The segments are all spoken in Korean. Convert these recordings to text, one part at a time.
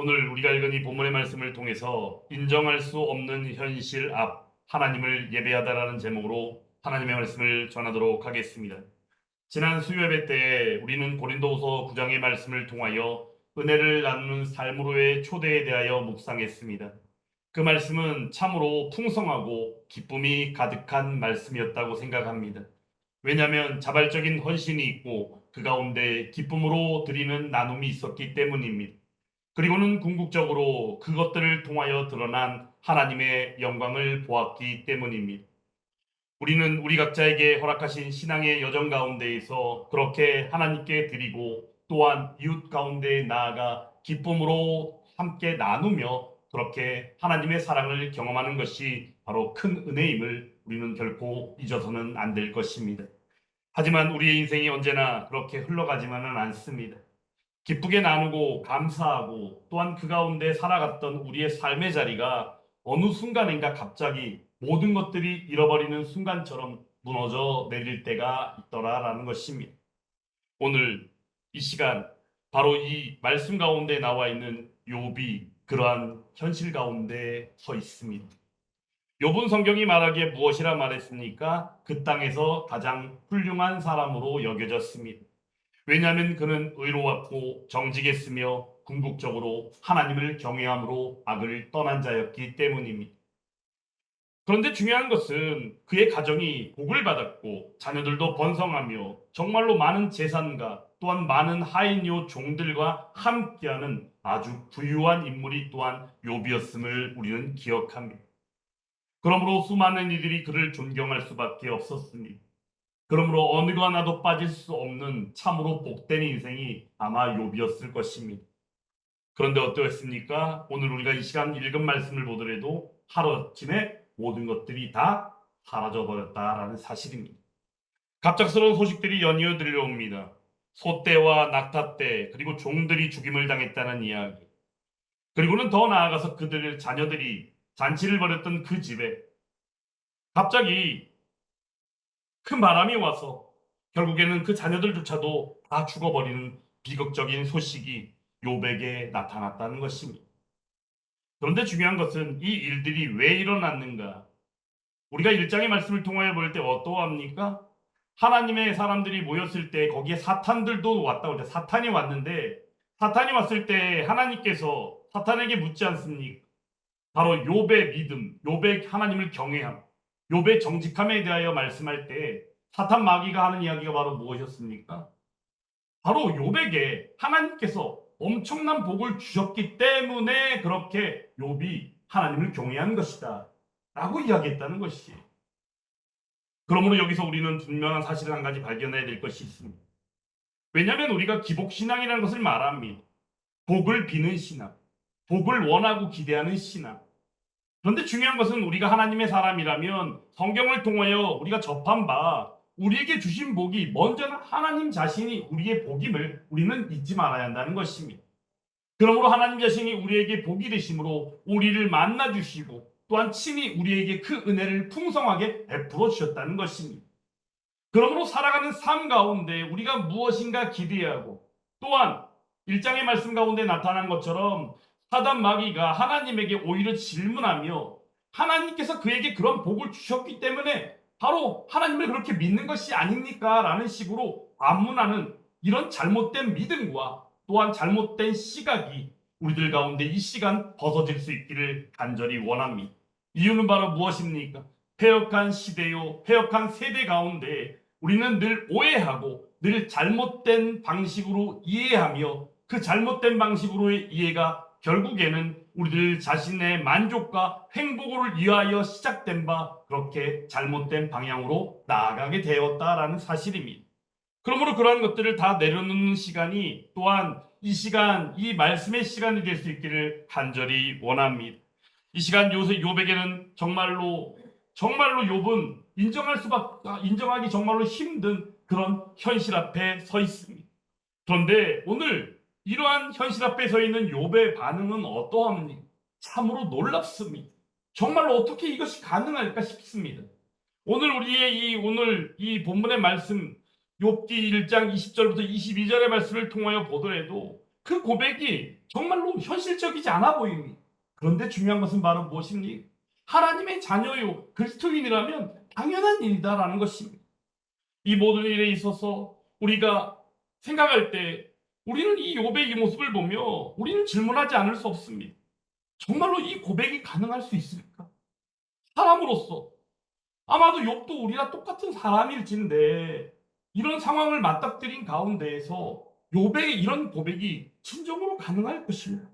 오늘 우리가 읽은 이 본문의 말씀을 통해서 인정할 수 없는 현실 앞 하나님을 예배하다라는 제목으로 하나님의 말씀을 전하도록 하겠습니다. 지난 수요예배 때에 우리는 고린도후서 9장의 말씀을 통하여 은혜를 나누는 삶으로의 초대에 대하여 묵상했습니다. 그 말씀은 참으로 풍성하고 기쁨이 가득한 말씀이었다고 생각합니다. 왜냐하면 자발적인 헌신이 있고 그 가운데 기쁨으로 드리는 나눔이 있었기 때문입니다. 그리고는 궁극적으로 그것들을 통하여 드러난 하나님의 영광을 보았기 때문입니다. 우리는 우리 각자에게 허락하신 신앙의 여정 가운데에서 그렇게 하나님께 드리고 또한 이웃 가운데 나아가 기쁨으로 함께 나누며 그렇게 하나님의 사랑을 경험하는 것이 바로 큰 은혜임을 우리는 결코 잊어서는 안 될 것입니다. 하지만 우리의 인생이 언제나 그렇게 흘러가지만은 않습니다. 기쁘게 나누고 감사하고 또한 그 가운데 살아갔던 우리의 삶의 자리가 어느 순간인가 갑자기 모든 것들이 잃어버리는 순간처럼 무너져 내릴 때가 있더라라는 것입니다. 오늘 이 시간 바로 이 말씀 가운데 나와 있는 욥이 그러한 현실 가운데 서 있습니다. 욥은 성경이 말하기에 무엇이라 말했습니까? 그 땅에서 가장 훌륭한 사람으로 여겨졌습니다. 왜냐하면 그는 의로웠고 정직했으며 궁극적으로 하나님을 경외함으로 악을 떠난 자였기 때문입니다. 그런데 중요한 것은 그의 가정이 복을 받았고 자녀들도 번성하며 정말로 많은 재산과 또한 많은 하인요 종들과 함께하는 아주 부유한 인물이 또한 욥이었음을 우리는 기억합니다. 그러므로 수많은 이들이 그를 존경할 수밖에 없었습니다. 그러므로 어느 거 하나도 빠질 수 없는 참으로 복된 인생이 아마 욥이었을 것입니다. 그런데 어떠했습니까? 오늘 우리가 이 시간 읽은 말씀을 보더라도 하루아침에 모든 것들이 다 사라져버렸다라는 사실입니다. 갑작스러운 소식들이 연이어 들려옵니다. 소떼와 낙타떼 그리고 종들이 죽임을 당했다는 이야기. 그리고는 더 나아가서 그들의 자녀들이 잔치를 벌였던 그 집에 갑자기 큰 바람이 와서 결국에는 그 자녀들조차도 다 죽어버리는 비극적인 소식이 욥에게 나타났다는 것입니다. 그런데 중요한 것은 이 일들이 왜 일어났는가? 우리가 1장의 말씀을 통하여 볼 때 어떠합니까? 하나님의 사람들이 모였을 때 거기에 사탄들도 왔다고 그러죠. 사탄이 왔는데 사탄이 왔을 때 하나님께서 사탄에게 묻지 않습니까? 바로 욥의 믿음, 욥의 하나님을 경외함, 욥의 정직함에 대하여 말씀할 때 사탄 마귀가 하는 이야기가 바로 무엇이었습니까? 바로 욥에게 하나님께서 엄청난 복을 주셨기 때문에 그렇게 욥이 하나님을 경외한 것이다 라고 이야기했다는 것이. 그러므로 여기서 우리는 분명한 사실을 한 가지 발견해야 될 것이 있습니다. 왜냐하면 우리가 기복신앙이라는 것을 말합니다. 복을 비는 신앙, 복을 원하고 기대하는 신앙. 그런데 중요한 것은 우리가 하나님의 사람이라면 성경을 통하여 우리가 접한 바 우리에게 주신 복이 먼저는 하나님 자신이 우리의 복임을 우리는 잊지 말아야 한다는 것입니다. 그러므로 하나님 자신이 우리에게 복이 되심으로 우리를 만나 주시고 또한 친히 우리에게 그 은혜를 풍성하게 베풀어 주셨다는 것입니다. 그러므로 살아가는 삶 가운데 우리가 무엇인가 기대하고 또한 1장의 말씀 가운데 나타난 것처럼 사단 마귀가 하나님에게 오히려 질문하며 하나님께서 그에게 그런 복을 주셨기 때문에 바로 하나님을 그렇게 믿는 것이 아닙니까? 라는 식으로 반문하는 이런 잘못된 믿음과 또한 잘못된 시각이 우리들 가운데 이 시간 벗어질 수 있기를 간절히 원합니다. 이유는 바로 무엇입니까? 패역한 시대요, 패역한 세대 가운데 우리는 늘 오해하고 늘 잘못된 방식으로 이해하며 그 잘못된 방식으로의 이해가 결국에는 우리들 자신의 만족과 행복을 위하여 시작된 바 그렇게 잘못된 방향으로 나아가게 되었다라는 사실입니다. 그러므로 그러한 것들을 다 내려놓는 시간이 또한 이 시간, 이 말씀의 시간이 될 수 있기를 간절히 원합니다. 이 시간 요새 욥에게는 정말로 욥은 인정하기 정말로 힘든 그런 현실 앞에 서 있습니다. 그런데 오늘 이러한 현실 앞에 서 있는 욥의 반응은 어떠합니까? 참으로 놀랍습니다. 정말로 어떻게 이것이 가능할까 싶습니다. 오늘 이 본문의 말씀 욥기 1장 20절부터 22절의 말씀을 통하여 보더라도 그 고백이 정말로 현실적이지 않아 보입니다. 그런데 중요한 것은 바로 무엇입니까? 하나님의 자녀요, 그리스도인이라면 당연한 일이다라는 것입니다. 이 모든 일에 있어서 우리가 생각할 때 우리는 이 욥의 이 모습을 보며 우리는 질문하지 않을 수 없습니다. 정말로 이 고백이 가능할 수 있을까? 사람으로서 아마도 욥도 우리와 똑같은 사람일진데 이런 상황을 맞닥뜨린 가운데에서 욥의 이런 고백이 진정으로 가능할 것입니다.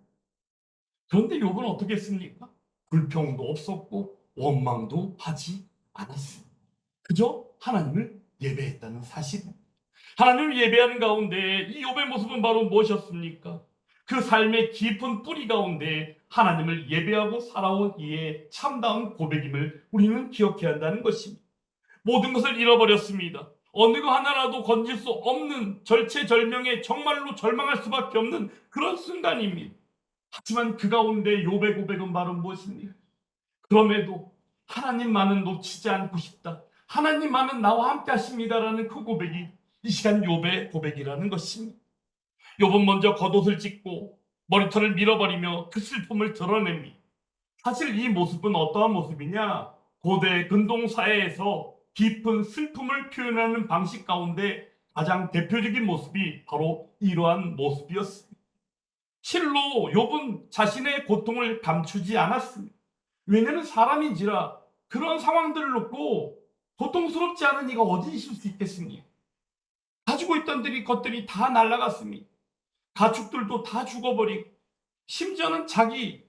그런데 욥은 어떻게 했습니까? 불평도 없었고 원망도 하지 않았습니다. 그저 하나님을 예배했다는 사실. 하나님을 예배하는 가운데 이 욥의 모습은 바로 무엇이었습니까? 그 삶의 깊은 뿌리 가운데 하나님을 예배하고 살아온 이의 참다운 고백임을 우리는 기억해야 한다는 것입니다. 모든 것을 잃어버렸습니다. 어느 거 하나라도 건질 수 없는 절체절명에 정말로 절망할 수밖에 없는 그런 순간입니다. 하지만 그 가운데 욥의 고백은 바로 무엇입니까? 그럼에도 하나님만은 놓치지 않고 싶다. 하나님만은 나와 함께 하십니다라는 그 고백이 이 시간 욥의 고백이라는 것입니다. 욥은 먼저 겉옷을 찢고 머리털을 밀어버리며 그 슬픔을 드러냅니다. 사실 이 모습은 어떠한 모습이냐? 고대 근동 사회에서 깊은 슬픔을 표현하는 방식 가운데 가장 대표적인 모습이 바로 이러한 모습이었습니다. 실로 욥은 자신의 고통을 감추지 않았습니다. 왜냐하면 사람인지라 그런 상황들을 놓고 고통스럽지 않은 이가 어디 있을 수 있겠습니까? 가지고 있던 것들이 다 날아갔습니다. 가축들도 다 죽어버리고 심지어는 자기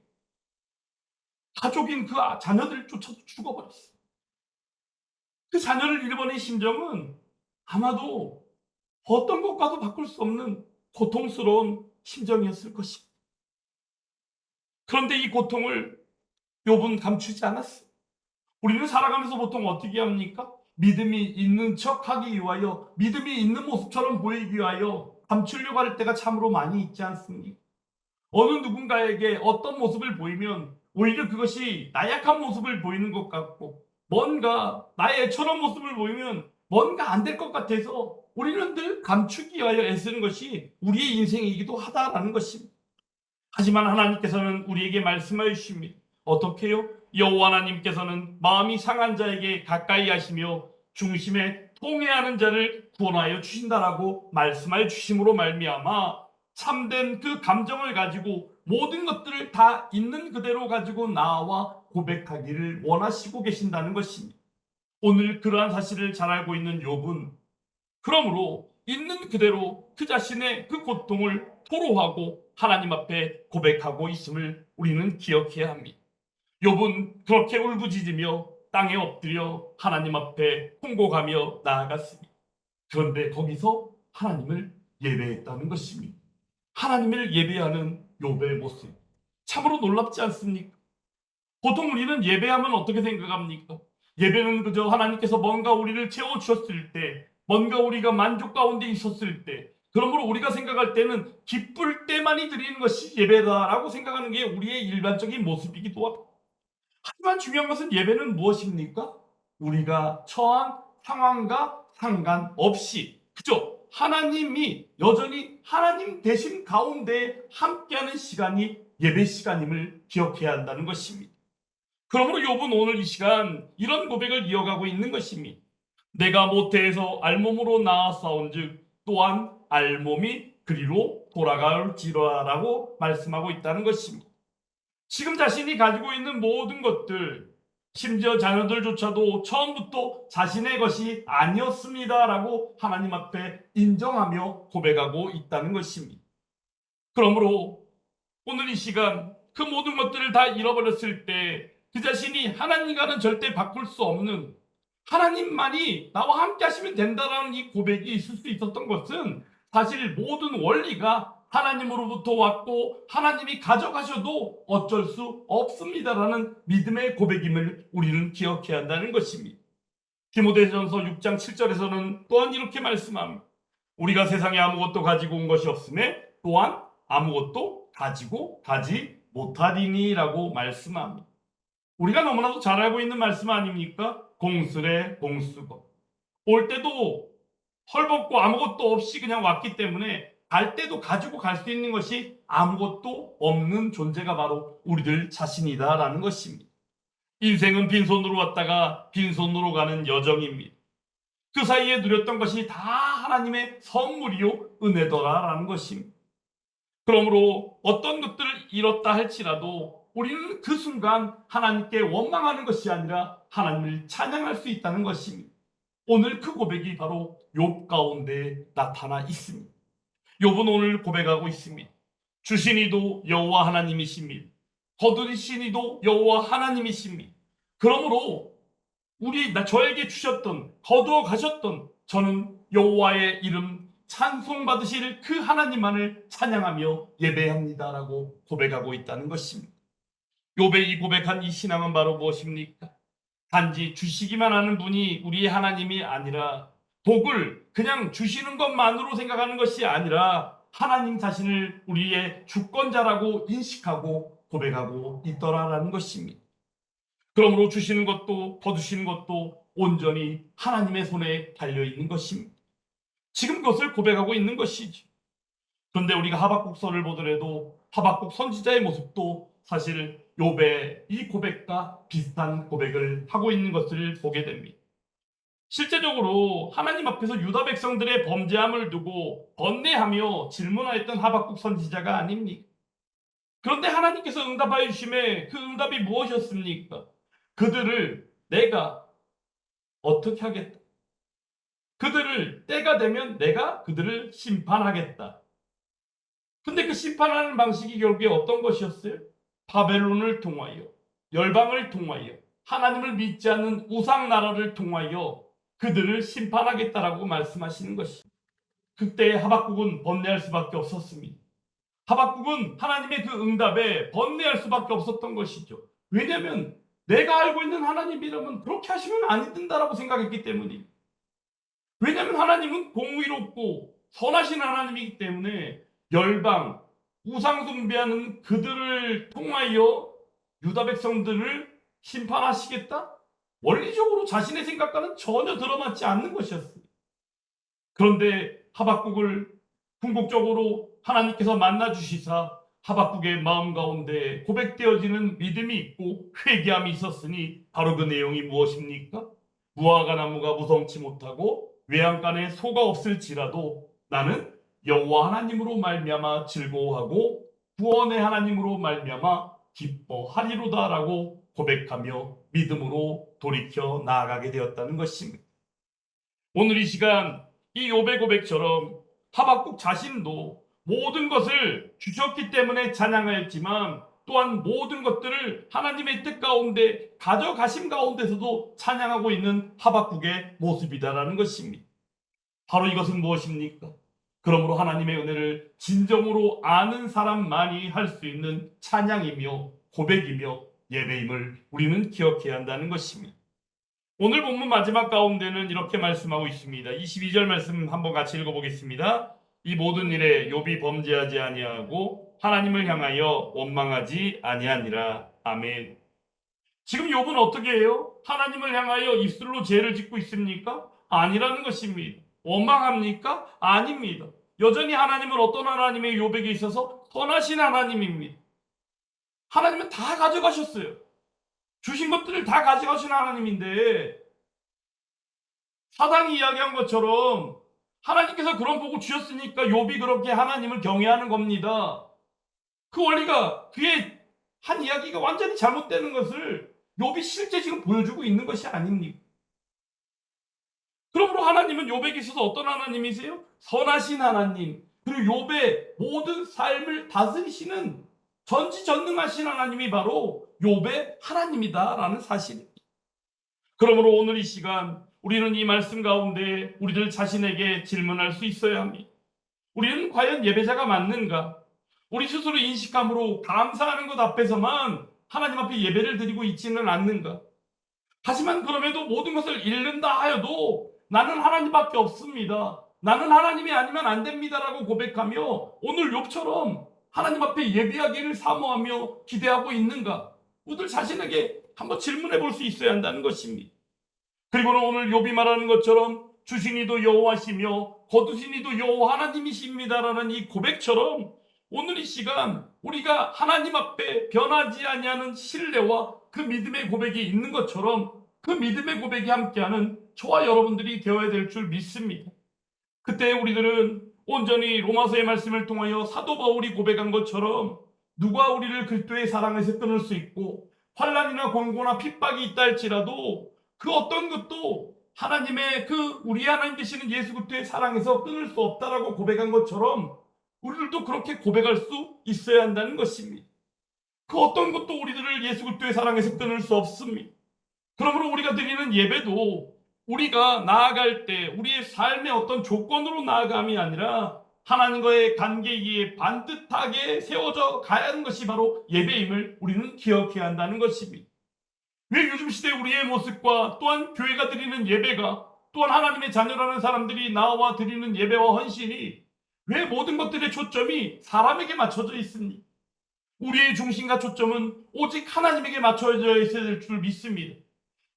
가족인 그 자녀들조차도 죽어버렸어요. 그 자녀를 잃어버린 심정은 아마도 어떤 것과도 바꿀 수 없는 고통스러운 심정이었을 것입니다. 그런데 이 고통을 욥은 감추지 않았어요. 우리는 살아가면서 보통 어떻게 합니까? 믿음이 있는 척 하기 위하여, 믿음이 있는 모습처럼 보이기 위하여 감추려고 할 때가 참으로 많이 있지 않습니까? 어느 누군가에게 어떤 모습을 보이면 오히려 그것이 나약한 모습을 보이는 것 같고, 뭔가 나의 애처로운 모습을 보이면 뭔가 안 될 것 같아서 우리는 늘 감추기 위하여 애쓰는 것이 우리의 인생이기도 하다라는 것입니다. 하지만 하나님께서는 우리에게 말씀하여 주십니다. 어떻게요? 여호와 하나님께서는 마음이 상한 자에게 가까이 하시며 중심에 통회하는 자를 구원하여 주신다라고 말씀하여 주심으로 말미암아 참된 그 감정을 가지고 모든 것들을 다 있는 그대로 가지고 나와 고백하기를 원하시고 계신다는 것입니다. 오늘 그러한 사실을 잘 알고 있는 욥은 그러므로 있는 그대로 그 자신의 그 고통을 토로하고 하나님 앞에 고백하고 있음을 우리는 기억해야 합니다. 욥은 그렇게 울부짖으며 땅에 엎드려 하나님 앞에 통곡하며 나아갔습니다. 그런데 거기서 하나님을 예배했다는 것입니다. 하나님을 예배하는 욥의 모습, 참으로 놀랍지 않습니까? 보통 우리는 예배하면 어떻게 생각합니까? 예배는 그저 하나님께서 뭔가 우리를 채워주셨을 때, 뭔가 우리가 만족 가운데 있었을 때, 그러므로 우리가 생각할 때는 기쁠 때만이 드리는 것이 예배다라고 생각하는 게 우리의 일반적인 모습이기도 하고, 하지만 중요한 것은 예배는 무엇입니까? 우리가 처한 상황과 상관없이 그죠? 하나님이 여전히 하나님 대신 가운데 함께하는 시간이 예배 시간임을 기억해야 한다는 것입니다. 그러므로 욥은 오늘 이 시간 이런 고백을 이어가고 있는 것입니다. 내가 모태에서 알몸으로 나아싸운즉 또한 알몸이 그리로 돌아갈지라라고 말씀하고 있다는 것입니다. 지금 자신이 가지고 있는 모든 것들, 심지어 자녀들조차도 처음부터 자신의 것이 아니었습니다라고 하나님 앞에 인정하며 고백하고 있다는 것입니다. 그러므로 오늘 이 시간 그 모든 것들을 다 잃어버렸을 때 그 자신이 하나님과는 절대 바꿀 수 없는 하나님만이 나와 함께 하시면 된다라는 이 고백이 있을 수 있었던 것은 사실 모든 원리가 하나님으로부터 왔고 하나님이 가져가셔도 어쩔 수 없습니다라는 믿음의 고백임을 우리는 기억해야 한다는 것입니다. 디모데전서 6장 7절에서는 또한 이렇게 말씀합니다. 우리가 세상에 아무것도 가지고 온 것이 없음에 또한 아무것도 가지고 가지 못하리니라고 말씀합니다. 우리가 너무나도 잘 알고 있는 말씀 아닙니까? 공수래 공수거. 올 때도 헐벗고 아무것도 없이 그냥 왔기 때문에 갈 때도 가지고 갈 수 있는 것이 아무것도 없는 존재가 바로 우리들 자신이다라는 것입니다. 인생은 빈손으로 왔다가 빈손으로 가는 여정입니다. 그 사이에 누렸던 것이 다 하나님의 선물이요 은혜더라라는 것입니다. 그러므로 어떤 것들을 잃었다 할지라도 우리는 그 순간 하나님께 원망하는 것이 아니라 하나님을 찬양할 수 있다는 것입니다. 오늘 그 고백이 바로 욥 가운데 나타나 있습니다. 욥은 오늘 고백하고 있습니다. 주신 이도 여호와 하나님이십니다. 거두신 이도 여호와 하나님이십니다. 그러므로 저에게 주셨던 거두어 가셨던 저는 여호와의 이름 찬송 받으실 그 하나님만을 찬양하며 예배합니다라고 고백하고 있다는 것입니다. 욥의 이 고백한 이 신앙은 바로 무엇입니까? 단지 주시기만 하는 분이 우리의 하나님이 아니라 복을 그냥 주시는 것만으로 생각하는 것이 아니라 하나님 자신을 우리의 주권자라고 인식하고 고백하고 있더라라는 것입니다. 그러므로 주시는 것도 거두시는 것도 온전히 하나님의 손에 달려있는 것입니다. 지금 그것을 고백하고 있는 것이죠. 그런데 우리가 하박국서를 보더라도 하박국 선지자의 모습도 사실 욥의 이 고백과 비슷한 고백을 하고 있는 것을 보게 됩니다. 실제적으로 하나님 앞에서 유다 백성들의 범죄함을 두고 번뇌하며 질문하였던 하박국 선지자가 아닙니까? 그런데 하나님께서 응답하여 주심에 그 응답이 무엇이었습니까? 그들을 내가 어떻게 하겠다. 그들을 때가 되면 내가 그들을 심판하겠다. 근데 그 심판하는 방식이 결국에 어떤 것이었어요? 바벨론을 통하여, 열방을 통하여, 하나님을 믿지 않는 우상 나라를 통하여 그들을 심판하겠다라고 말씀하시는 것입니다. 그때 하박국은 번뇌할 수밖에 없었습니다. 하박국은 하나님의 그 응답에 번뇌할 수밖에 없었던 것이죠. 왜냐하면 내가 알고 있는 하나님이라면 그렇게 하시면 안 된다라고 생각했기 때문입니다. 왜냐하면 하나님은 공의롭고 선하신 하나님이기 때문에 열방, 우상 숭배하는 그들을 통하여 유다 백성들을 심판하시겠다? 원리적으로 자신의 생각과는 전혀 들어맞지 않는 것이었습니다. 그런데 하박국을 궁극적으로 하나님께서 만나주시사 하박국의 마음 가운데 고백되어지는 믿음이 있고 회개함이 있었으니 바로 그 내용이 무엇입니까? 무화과 나무가 무성치 못하고 외양간에 소가 없을지라도 나는 여호와 하나님으로 말미암아 즐거워하고 구원의 하나님으로 말미암아 기뻐하리로다라고 고백하며 믿음으로 돌이켜 나아가게 되었다는 것입니다. 오늘 이 시간 이 욥의 고백처럼 하박국 자신도 모든 것을 주셨기 때문에 찬양하였지만 또한 모든 것들을 하나님의 뜻 가운데 가져가심 가운데서도 찬양하고 있는 하박국의 모습이다라는 것입니다. 바로 이것은 무엇입니까? 그러므로 하나님의 은혜를 진정으로 아는 사람만이 할 수 있는 찬양이며 고백이며 예배임을 우리는 기억해야 한다는 것입니다. 오늘 본문 마지막 가운데는 이렇게 말씀하고 있습니다. 22절 말씀 한번 같이 읽어보겠습니다. 이 모든 일에 욥이 범죄하지 아니하고 하나님을 향하여 원망하지 아니하니라. 아멘. 지금 욥은 어떻게 해요? 하나님을 향하여 입술로 죄를 짓고 있습니까? 아니라는 것입니다. 원망합니까? 아닙니다. 여전히 하나님은 어떤 하나님의 욥에게 있어서 선하신 하나님입니다. 하나님은 다 가져가셨어요. 주신 것들을 다 가져가신 하나님인데 사단이 이야기한 것처럼 하나님께서 그런 복을 주셨으니까 욥이 그렇게 하나님을 경외하는 겁니다. 그 원리가 그의 한 이야기가 완전히 잘못되는 것을 욥이 실제 지금 보여주고 있는 것이 아닙니까? 그러므로 하나님은 욥에게 있어서 어떤 하나님이세요? 선하신 하나님, 그리고 욥의 모든 삶을 다스리시는 전지전능하신 하나님이 바로 욥의 하나님이다라는 사실입니다. 그러므로 오늘 이 시간 우리는 이 말씀 가운데 우리들 자신에게 질문할 수 있어야 합니다. 우리는 과연 예배자가 맞는가? 우리 스스로 인식함으로 감사하는 것 앞에서만 하나님 앞에 예배를 드리고 있지는 않는가? 하지만 그럼에도 모든 것을 잃는다 하여도 나는 하나님밖에 없습니다. 나는 하나님이 아니면 안 됩니다라고 고백하며 오늘 욥처럼 하나님 앞에 예배하기를 사모하며 기대하고 있는가? 우리들 자신에게 한번 질문해 볼 수 있어야 한다는 것입니다. 그리고는 오늘 욥이 말하는 것처럼 주신 이도 여호와시며 거두신 이도 여호와 하나님이십니다라는 이 고백처럼 오늘 이 시간 우리가 하나님 앞에 변하지 아니하는 신뢰와 그 믿음의 고백이 있는 것처럼 그 믿음의 고백이 함께하는 저와 여러분들이 되어야 될 줄 믿습니다. 그때 우리들은 온전히 로마서의 말씀을 통하여 사도 바울이 고백한 것처럼 누가 우리를 그리스도의 사랑에서 끊을 수 있고 환난이나 공고나 핍박이 있다 할지라도 그 어떤 것도 하나님의 우리 하나님 되시는 예수 그리스도의 사랑에서 끊을 수 없다라고 고백한 것처럼 우리들도 그렇게 고백할 수 있어야 한다는 것입니다. 그 어떤 것도 우리들을 예수 그리스도의 사랑에서 끊을 수 없습니다. 그러므로 우리가 드리는 예배도 우리가 나아갈 때 우리의 삶의 어떤 조건으로 나아감이 아니라 하나님과의 관계에 반듯하게 세워져 가야 하는 것이 바로 예배임을 우리는 기억해야 한다는 것입니다. 왜 요즘 시대 우리의 모습과 또한 교회가 드리는 예배가 또한 하나님의 자녀라는 사람들이 나와 드리는 예배와 헌신이 왜 모든 것들의 초점이 사람에게 맞춰져 있습니까? 우리의 중심과 초점은 오직 하나님에게 맞춰져 있어야 될 줄 믿습니다.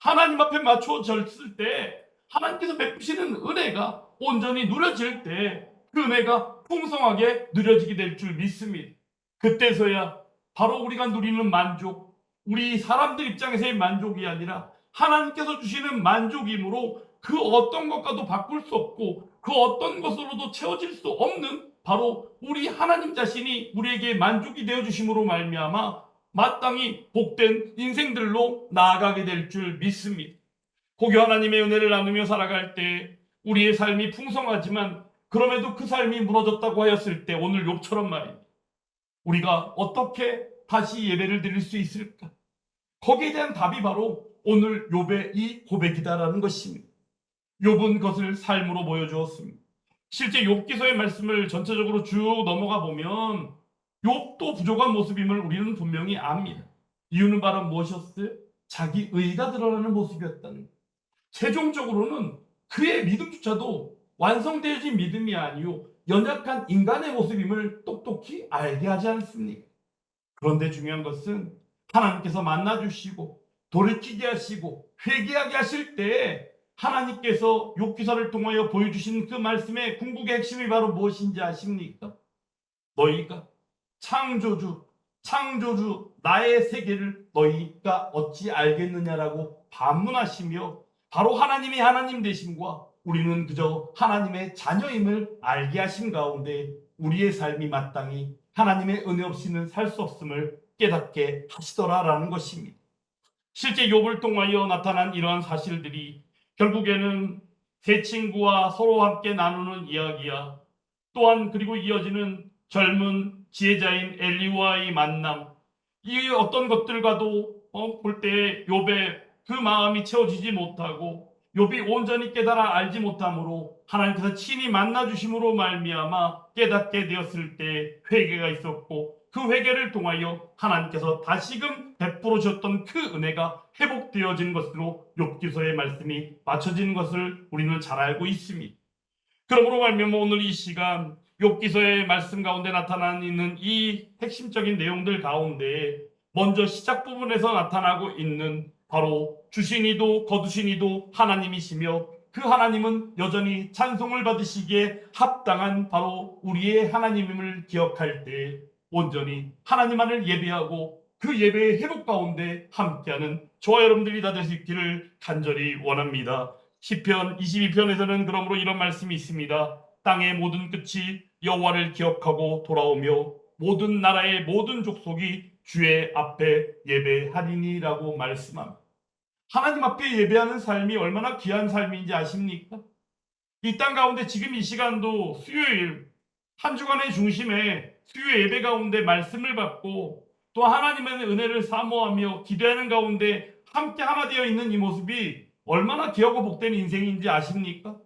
하나님 앞에 맞춰졌을 때 하나님께서 베푸시는 은혜가 온전히 누려질 때 그 은혜가 풍성하게 누려지게 될 줄 믿습니다. 그때서야 바로 우리가 누리는 만족, 우리 사람들 입장에서의 만족이 아니라 하나님께서 주시는 만족이므로 그 어떤 것과도 바꿀 수 없고 그 어떤 것으로도 채워질 수 없는 바로 우리 하나님 자신이 우리에게 만족이 되어주심으로 말미암아 마땅히 복된 인생들로 나아가게 될 줄 믿습니다. 고교 하나님의 은혜를 나누며 살아갈 때 우리의 삶이 풍성하지만 그럼에도 그 삶이 무너졌다고 하였을 때 오늘 욥처럼 말입니다. 우리가 어떻게 다시 예배를 드릴 수 있을까? 거기에 대한 답이 바로 오늘 욥의 이 고백이다라는 것입니다. 욥은 그것을 삶으로 보여주었습니다. 실제 욥기서의 말씀을 전체적으로 쭉 넘어가 보면 욥도 부족한 모습임을 우리는 분명히 압니다. 이유는 바로 무엇이었어요? 자기 의가 드러나는 모습이었다는 거예요. 최종적으로는 그의 믿음조차도 완성되어진 믿음이 아니요 연약한 인간의 모습임을 똑똑히 알게 하지 않습니까? 그런데 중요한 것은 하나님께서 만나주시고 돌이키게 하시고 회개하게 하실 때 하나님께서 욥기서를 통하여 보여주신 그 말씀의 궁극의 핵심이 바로 무엇인지 아십니까? 너희가 창조주 나의 세계를 너희가 어찌 알겠느냐라고 반문하시며 바로 하나님이 하나님 되심과 우리는 그저 하나님의 자녀임을 알게 하신 가운데 우리의 삶이 마땅히 하나님의 은혜 없이는 살 수 없음을 깨닫게 하시더라라는 것입니다. 실제 욥을 통하여 나타난 이러한 사실들이 결국에는 세 친구와 서로 함께 나누는 이야기야 또한 그리고 이어지는 젊은 지혜자인 엘리와의 만남 이 어떤 것들과도 볼 때 욥의 그 마음이 채워지지 못하고 욥이 온전히 깨달아 알지 못함으로 하나님께서 친히 만나주심으로 말미암아 깨닫게 되었을 때 회개가 있었고 그 회개를 통하여 하나님께서 다시금 베풀어 주셨던 그 은혜가 회복되어진 것으로 욥기서의 말씀이 맞춰진 것을 우리는 잘 알고 있습니다. 그러므로 말미암아 오늘 이 시간 욥기서의 말씀 가운데 나타나 있는 이 핵심적인 내용들 가운데 먼저 시작 부분에서 나타나고 있는 바로 주신 이도 거두신 이도 하나님이시며 그 하나님은 여전히 찬송을 받으시기에 합당한 바로 우리의 하나님임을 기억할 때 온전히 하나님만을 예배하고 그 예배의 회복 가운데 함께하는 저와 여러분들이 다 될 수 있기를 간절히 원합니다. 시편 22편에서는 그러므로 이런 말씀이 있습니다. 땅의 모든 끝이 여호와를 기억하고 돌아오며 모든 나라의 모든 족속이 주의 앞에 예배하리니라고 말씀합니다. 하나님 앞에 예배하는 삶이 얼마나 귀한 삶인지 아십니까? 이 땅 가운데 지금 이 시간도 수요일 한 주간의 중심에 수요 예배 가운데 말씀을 받고 또 하나님의 은혜를 사모하며 기대하는 가운데 함께 하나 되어 있는 이 모습이 얼마나 귀하고 복된 인생인지 아십니까?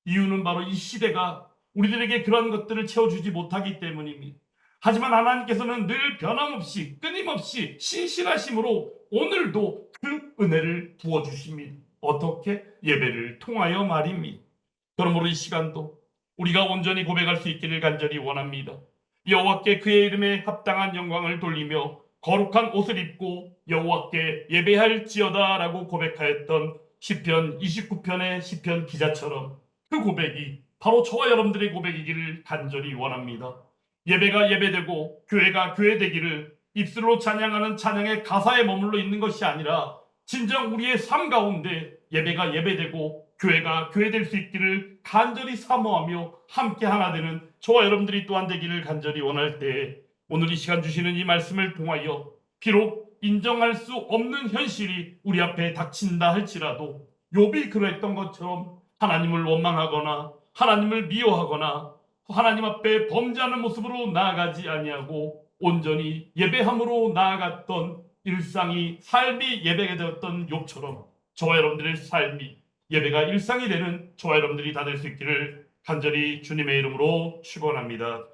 이유는 바로 이 시대가 우리들에게 그런 것들을 채워주지 못하기 때문입니다. 하지만 하나님께서는 늘 변함없이 끊임없이 신실하심으로 오늘도 그 은혜를 부어주십니다. 어떻게? 예배를 통하여 말입니다. 그러므로 이 시간도 우리가 온전히 고백할 수 있기를 간절히 원합니다. 여호와께 그의 이름에 합당한 영광을 돌리며 거룩한 옷을 입고 여호와께 예배할지어다 라고 고백하였던 시편 29편의 시편 기자처럼 그 고백이 바로 저와 여러분들의 고백이기를 간절히 원합니다. 예배가 예배되고 교회가 교회되기를 입술로 찬양하는 찬양의 가사에 머물러 있는 것이 아니라 진정 우리의 삶 가운데 예배가 예배되고 교회가 교회될 수 있기를 간절히 사모하며 함께 하나 되는 저와 여러분들이 또한 되기를 간절히 원할 때 오늘 이 시간 주시는 이 말씀을 통하여 비록 인정할 수 없는 현실이 우리 앞에 닥친다 할지라도 욥이 그랬던 것처럼 하나님을 원망하거나 하나님을 미워하거나 하나님 앞에 범죄하는 모습으로 나아가지 아니하고 온전히 예배함으로 나아갔던 일상이 삶이 예배가 되었던 욥처럼 저와 여러분들의 삶이 예배가 일상이 되는 저와 여러분들이 다 될 수 있기를 간절히 주님의 이름으로 축원합니다.